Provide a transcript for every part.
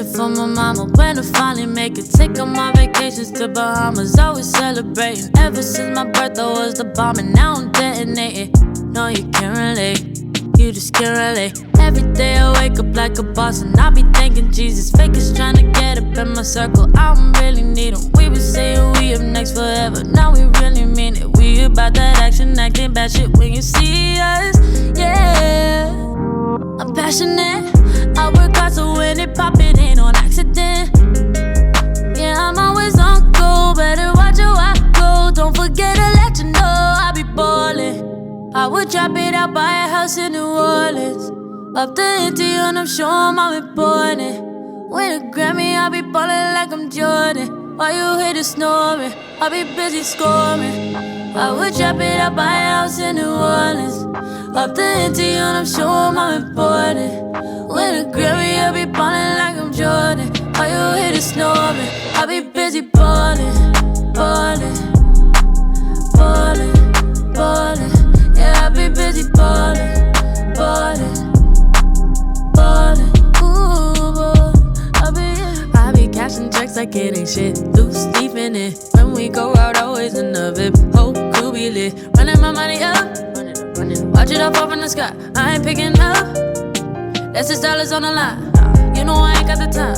pressure from my mama when I finally make it. Take all my vacations to Bahamas, always celebrating. Ever since my birthday was the bomb, and now I'm detonating. No, you can't relate, you just can't relate. Every day I wake up like a boss, and I be thanking Jesus. Fakers trying to get up in my circle, I don't really need them. We been saying we up next forever, now we really mean it. We about that action, acting bad shit when you see us, yeah. I'm passionate, I work hard so when it pop it ain't on accident. Yeah, I'm always on go, better watch how I go. Don't forget to let you know I be ballin'. I would drop it out, buy a house in New Orleans. Up the ante and I'm sure I'm important. Win a Grammy, I be ballin' like I'm Jordan. While you hear the snoring, I be busy scoring. I would drop it out, buy a house in New Orleans. Up the ante and I'm sure I'm important. Win a Grammy, I be ballin' like I'm Jordan. While you hear the snoring, I be busy ballin', ballin', ballin', ballin'. Yeah, I be busy ballin', ballin', ballin', ooh, ballin'. I be cashing checks like it ain't shit. Loose leaf in it. When we go out, always in the VIP. Whole crew be lit. Running my money up, watch it all fall from the sky. I ain't picking up. That's $6 on the line. You know I ain't got the time.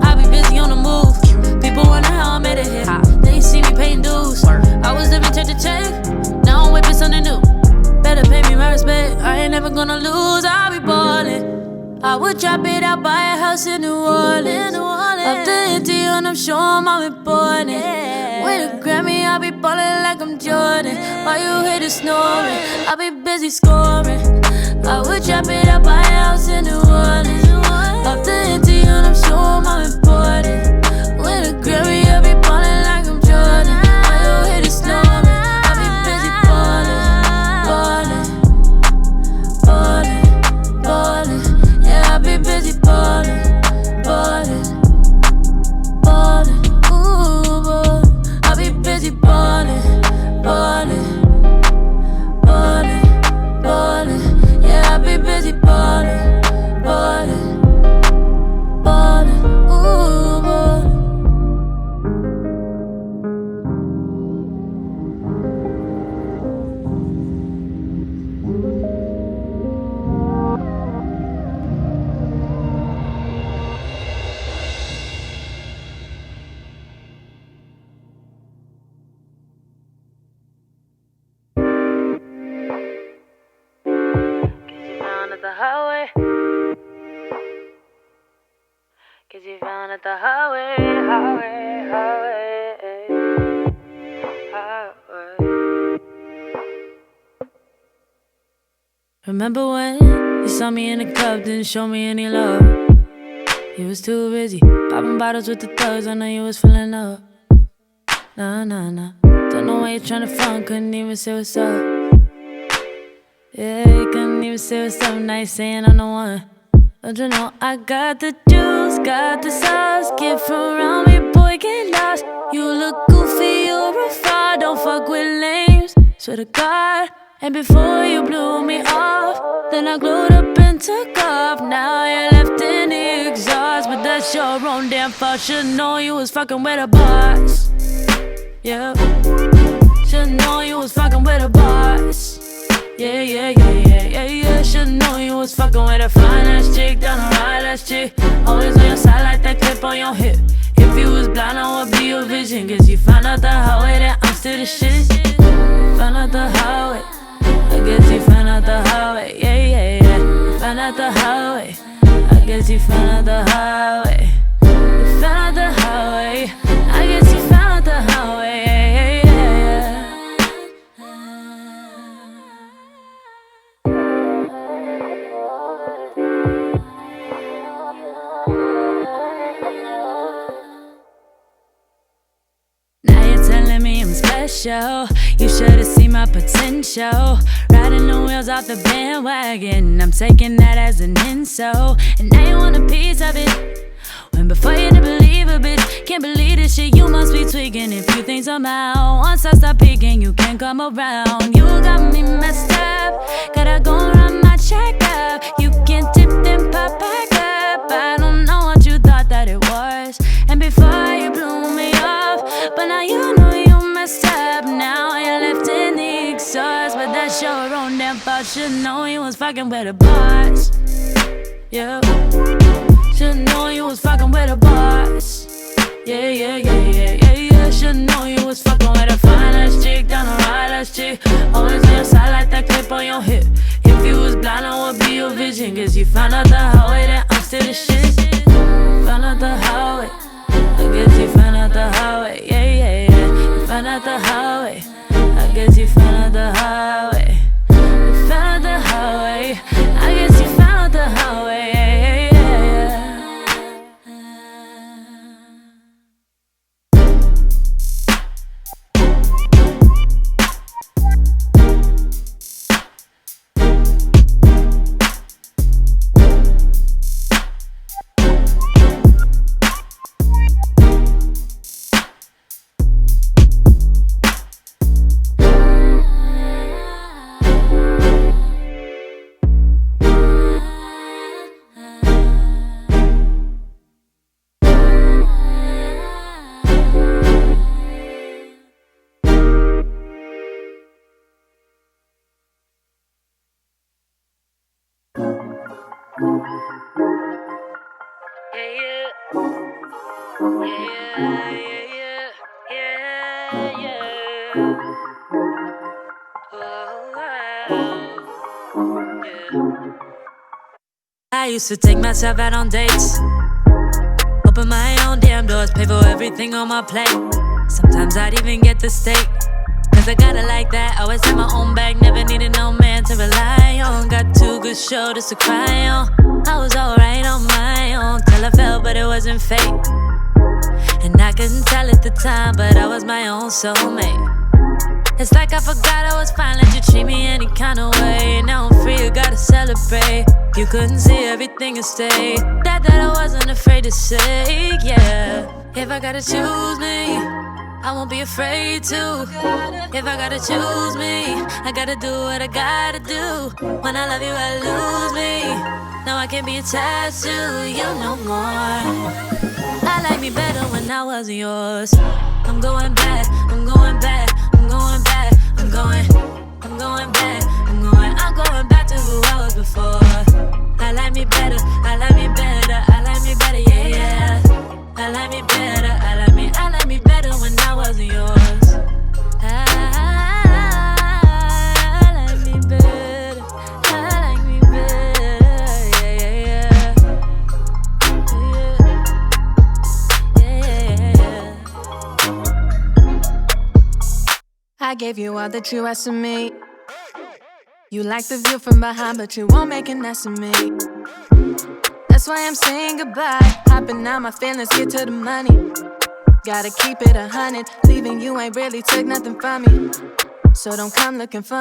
I be busy on the move. People wonder how I made it hit. They ain't see me paying dues. I was living check to check. Now I'm whipping something new. Better pay me my respect, I ain't never gonna lose, I'll be ballin'. I would drop it out, buy a house in New Orleans. Up the ante and I'm sure I'm important. With a Grammy, I'll be ballin' like I'm Jordan. While you hear the snoring, I'll be busy scoring. I would drop it out, buy a house in New Orleans. Up the ante and I'm sure I'm important. With a Grammy, I'll be ballin' like I'm Jordan. While you hear the snoring, I'll be busy ballin', ballin', ballin'. Yeah, I be busy ballin', ballin', ballin', ooh, ballin'. I be busy ballin', ballin', ballin', ballin'. Yeah, I be busy ballin', ballin', ballin', ooh, ballin'. The highway, 'cause you found at the highway, highway, highway, highway. Remember when you saw me in the club, didn't show me any love? You was too busy popping bottles with the thugs. I know you was feeling up. Nah, nah, nah. Don't know why you're trying to front, couldn't even say what's up. Yeah, you couldn't even say what's up, now you saying I'm the one. Don't you know I got the juice, got the sauce. Get from around me, boy, get lost. You look goofy, you're a fraud. Don't fuck with lames, swear to God. And before you blew me off, then I glued up and took off. Now you're left in the exhaust, but that's your own damn fault. Should've known you was fucking with a boss. Yeah, should've known you was fucking with a boss. Yeah, yeah, yeah, yeah, yeah, yeah. Should've known you was fucking with a fine-ass chick, down a ride-ass chick. Always on your side like that clip on your hip. If you was blind, I would be your vision. 'Cause you found out the highway that I'm still the shit. Found out the highway, I guess you found out the highway. Yeah, yeah, yeah. Found out the highway, I guess you found out the highway. You found out the highway, I guess you found out the highway. Yeah, yeah, yeah. Special. You should've seen my potential. Riding the wheels off the bandwagon, I'm taking that as an insult. And now you want a piece of it, when before you didn't believe a bitch. Can't believe this shit, you must be tweaking. If you think somehow, once I stop peeking, you can't come around. You got me messed up, gotta go run my check up. You can tip then pop back up. I don't know what you thought that your own damn fault. Should've known you was fucking with a boss. Yeah. Should've known you was fucking with a boss. Yeah. Should've known you was fucking with a fine ass chick, down a ride ass chick. Always on your side like that clip on your hip. If you was blind, I would be your vision. Cause you found out the highway that I'm still the shit. Found out the highway. I guess you found out the highway. Yeah. You found out the highway. I guess you found out the highway. You found out the highway. I guess you found out the highway. I used to take myself out on dates, open my own damn doors, pay for everything on my plate. Sometimes I'd even get the steak, cause I got it like that. Always had my own bag, never needed no man to rely on. Got two good shoulders to cry on. I was alright on my own till I fell, but it wasn't fake. And I couldn't tell at the time, but I was my own soulmate. It's like I forgot I was fine, let you treat me any kind of way. Now I'm free, you gotta celebrate. You couldn't see everything and stay. That I wasn't afraid to say, yeah. If I gotta choose me, I won't be afraid to. If I gotta choose me, I gotta do what I gotta do. When I love you, I lose me. Now I can't be attached to you no more. I like me better when I wasn't yours. I'm going back, I'm going back, I'm going back, I'm going back, I'm going back to who I was before. I like me better, I like me better, I like me better, yeah. I like me better, I like me better when I wasn't yours. I like me better, I like me better, yeah. I gave you all that you asked of me. You like the view from behind, but you won't make an ass of me. That's why I'm saying goodbye. Hopping out my feelings, get to the money. Gotta keep it 100. Leaving you ain't really took nothing from me. So don't come looking for me.